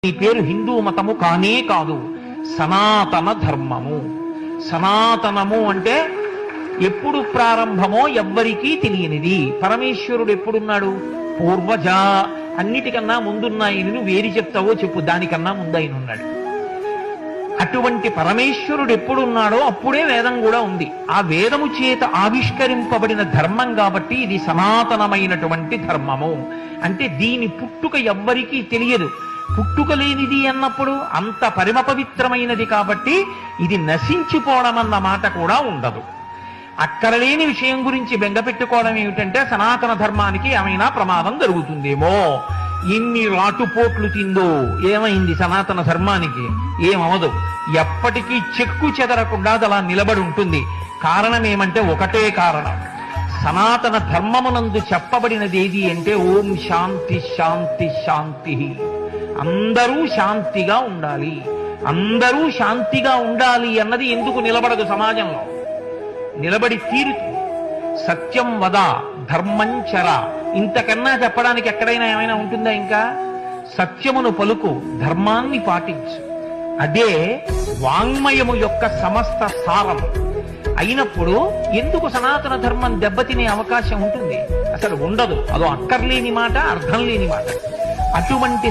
ఈ పేరు హిందూ మతము కానే కాదు, సనాతన ధర్మము. సనాతనము అంటే ఎప్పుడు ప్రారంభమో ఎవ్వరికీ తెలియనిది. పరమేశ్వరుడు ఎప్పుడున్నాడు? పూర్వజ, అన్నిటికన్నా ముందున్నాయని నువ్వు వేరి చెప్తావో చెప్పు, దానికన్నా ముందు ఆయన ఉన్నాడు. అటువంటి పరమేశ్వరుడు ఎప్పుడున్నాడో అప్పుడే వేదం కూడా ఉంది. ఆ వేదము చేత ఆవిష్కరింపబడిన ధర్మం కాబట్టి ఇది సనాతనమైనటువంటి ధర్మము. అంటే దీని పుట్టుక ఎవ్వరికీ తెలియదు. పుట్టుక లేనిది అన్నప్పుడు అంత పరమ పవిత్రమైనది కాబట్టి ఇది నశించిపోవడం అన్న మాట కూడా ఉండదు. అక్కరలేని విషయం గురించి బెంగపెట్టుకోవడం ఏమిటంటే సనాతన ధర్మానికి ఏమైనా ప్రమాదం జరుగుతుందేమో. ఎన్ని రాటుపోట్లు తిందో, ఏమైంది సనాతన ధర్మానికి? ఏమవదు, ఎప్పటికీ చెక్కు చెదరకుండా అది అలా నిలబడి ఉంటుంది. కారణం ఏమంటే ఒకటే కారణం, సనాతన ధర్మమునందు చెప్పబడినది ఏది అంటే ఓం శాంతి శాంతి శాంతి. అందరూ శాంతిగా ఉండాలి, అందరూ శాంతిగా ఉండాలి అన్నది ఎందుకు నిలబడదు? సమాజంలో నిలబడి తీరుతుంది. సత్యం వద ధర్మంచర, ఇంతకన్నా చెప్పడానికి ఎక్కడైనా ఏమైనా ఉంటుందా? ఇంకా సత్యమును పలుకు, ధర్మాన్ని పాటించు. అదే వాంగ్మయము యొక్క సమస్త సారం అయినప్పుడు ఎందుకు సనాతన ధర్మం దెబ్బతినే అవకాశం ఉంటుంది? అసలు ఉండదు. అదో అక్కర్లేని మాట, అర్థం లేని మాట. అటువంటి